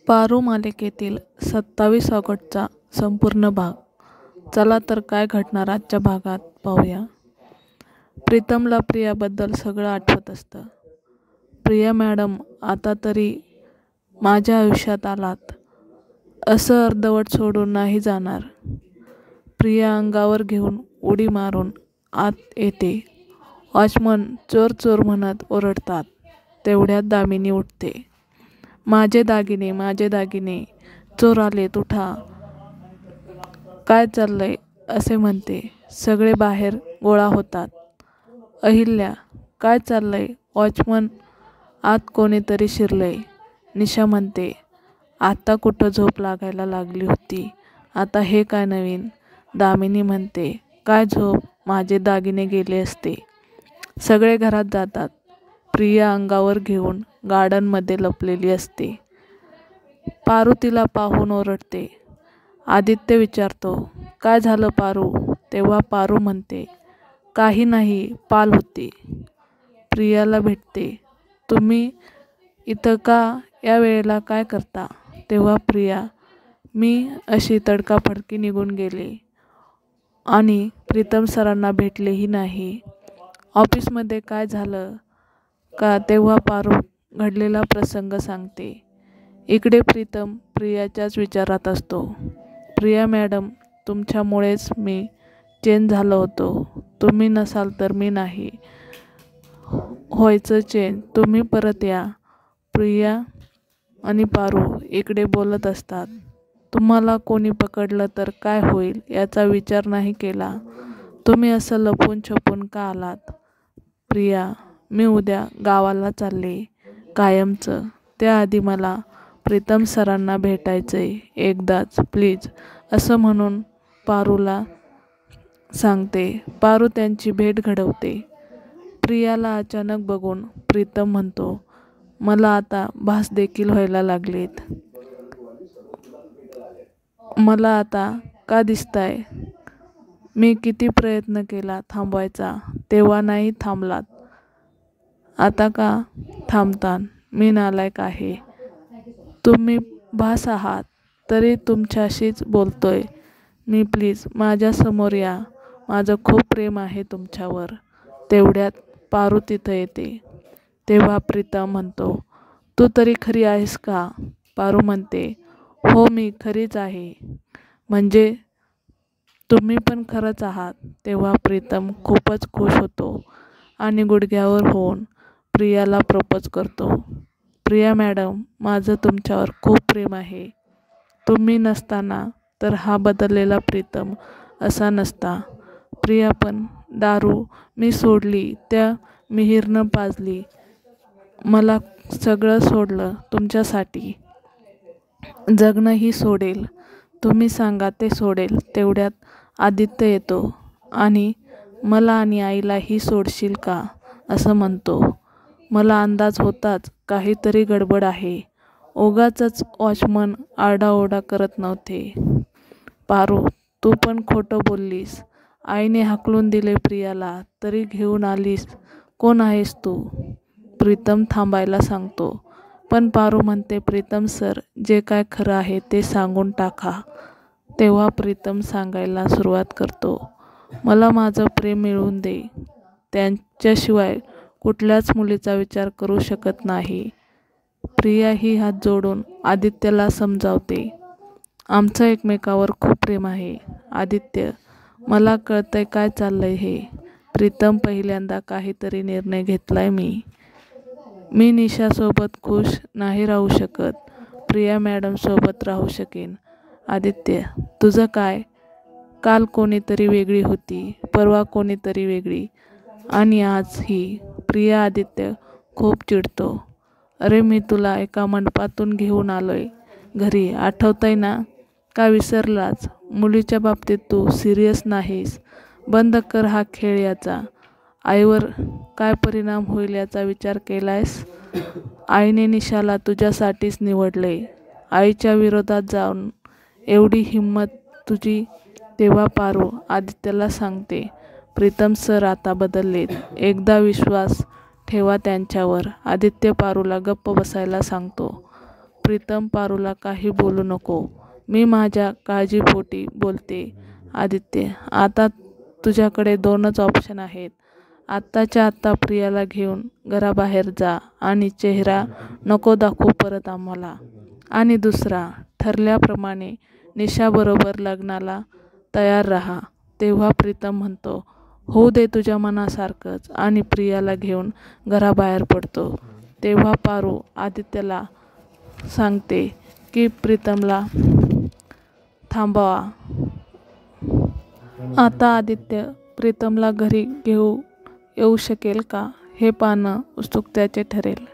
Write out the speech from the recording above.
पारू मालिकेतील 27 ऑगस्टचा संपूर्ण भाग. चला तर काय घडणार आजच्या भागात पाहूया. प्रीतमला प्रियाबद्दल सगळं आठवत असतं. प्रिया मॅडम, आता तरी माझ्या आयुष्यात आलात, असं अर्धवट सोडून नाही जाणार. प्रिया अंगावर घेऊन उडी मारून आत येते. वॉचमन चोर चोर म्हणत ओरडतात. तेवढ्यात दामिनी उठते. माझे दागिने, माझे दागिने, चोर आलेत, उठा. काय चाललंय असे म्हणते. सगळे बाहेर गोळा होतात. अहिल्या, काय चाललंय? वॉचमन, आत कोणीतरी शिरलंय. निशा म्हणते. आता कुठं झोप लागायला लागली होती, आता हे काय नवीन? दामिनी म्हणते. काय झोप, माझे दागिने गेले असते. सगळे घरात जातात. प्रिया अंगावर घेऊन गार्डनमध्ये लपलेली असते. पारू तिला पाहून ओरडते. आदित्य विचारतो, काय झालं पारू? तेव्हा पारू म्हणते, काही नाही, पाल होती. प्रियाला भेटते. तुम्ही इथं का, या वेळेला काय करता? तेव्हा प्रिया, मी अशी तडकाफडकी निघून गेले आणि प्रीतम सरांना भेटलेही नाही. ऑफिसमध्ये काय झालं का? तेव्हा पारू घडलेला प्रसंग सांगते. इकडे प्रीतम प्रियाच्याच विचारात असतो. प्रिया मॅडम, तुमच्यामुळेच मी चेंज झालो होतो. तुम्ही नसाल तर मी नाही व्हायचं चेंज. तुम्ही परत या. प्रिया आणि पारू इकडे बोलत असतात. तुम्हाला कोणी पकडलं तर काय होईल याचा विचार नाही केला. तुम्ही असं लपून छपून का आलात? प्रिया, मी उद्या गावाला चालले, कायमचं. त्याआधी मला प्रीतम सरांना भेटायचंय, एकदाच प्लीज, असं म्हणून पारूला सांगते. पारू त्यांची भेट घडवते. प्रियाला अचानक बघून प्रीतम म्हणतो, मला आता भास देखील व्हायला लागलेत. मला आता का दिसताय? मी किती प्रयत्न केला थांबवायचा, तेव्हा नाही थांबलात. आता का थांबता? मी नालायक आहे. तुम्ही भास आहात तरी तुमच्याशीच बोलतोय मी. प्लीज माझ्यासमोर या. माझं खूप प्रेम आहे तुमच्यावर. तेवढ्यात पारू तिथं येते. तेव्हा प्रीतम म्हणतो, तू तरी खरी आहेस का? पारू म्हणते, हो, मी खरीच आहे. म्हणजे तुम्ही पण खरंच आहात. तेव्हा प्रीतम खूपच खुश होतो आणि गुडघ्यावर होऊन प्रियाला प्रपोज करतो. प्रिया मॅडम, माझं तुमच्यावर खूप प्रेम आहे. तुम्ही नसताना तर हा बदललेला प्रीतम असा नसता. प्रिया, पण दारू मी सोडली, त्या मिहीरनं पाजली, मला सगळं सोडलं तुमच्यासाठी. जगणंही सोडेल. तुम्ही सांगा ते सोडेल. तेवढ्यात आदित्य येतो आणि मला आणि आईलाही सोडशील का असं म्हणतो. मला अंदाज होताच काहीतरी गडबड आहे. उगाचच वॉचमन आरडाओरडा करत नव्हते. पारू, तू पण खोटं बोललीस. आईने हाकलून दिले प्रियाला तरी घेऊन आलीस. कोण आहेस तू? प्रीतम थांबायला सांगतो. पण पारू म्हणते, प्रीतम सर, जे काय खरं आहे ते सांगून टाका. तेव्हा प्रीतम सांगायला सुरुवात करतो. मला माझं प्रेम मिळवून दे. त्यांच्याशिवाय कुठल्याच मुलीचा विचार करू शकत नाही. प्रिया ही हात जोडून आदित्यला समजावते. आमचं एकमेकावर खूप प्रेम आहे. आदित्य, मला कळतंय काय चाललंय हे. प्रीतम, पहिल्यांदा काहीतरी निर्णय घेतलाय मी. मी निशासोबत खुश नाही राहू शकत. प्रिया मॅडम सोबत राहू शकेन. आदित्य, तुझं काय? काल कोणीतरी वेगळी होती, परवा कोणीतरी वेगळी, आणि आज ही. प्रिया आदित्य खूप चिडतो. अरे, मी तुला एका मंडपातून घेऊन आलोय घरी, आठवतंय ना? का विसरलाच? मुलीच्या बाबतीत तू सिरियस नाहीस. बंद कर हा खेळ याचा. आईवर काय परिणाम होईल याचा विचार केलायस? आईने निशाला तुझ्यासाठीच निवडलंय. आईच्या विरोधात जाऊन एवढी हिंमत तुझी. तेव्हा पारू आदित्यला सांगते, प्रीतम सर आता बदललेत. एकदा विश्वास ठेवा त्यांच्यावर. आदित्य पारूला गप्प बसायला सांगतो. प्रीतम पारूला काही बोलू नको. मी माझ्या काळजीपोटी बोलते. आदित्य, आता तुझ्याकडे 2च ऑप्शन आहेत. आत्ताच्या आत्ता प्रियाला घेऊन घराबाहेर जा आणि चेहरा नको दाखवू परत आम्हाला. आणि दुसरा, ठरल्याप्रमाणे निशाबरोबर लग्नाला तयार राहा. तेव्हा प्रीतम म्हणतो, होऊ दे तुझ्या मनासारखंच, आणि प्रियाला घेऊन घराबाहेर पडतो. तेव्हा पारू आदित्यला सांगते की प्रीतमला थांबवा. आता आदित्य प्रीतमला घरी येऊ शकेल का हे पाहणं उत्सुकतेचे ठरेल.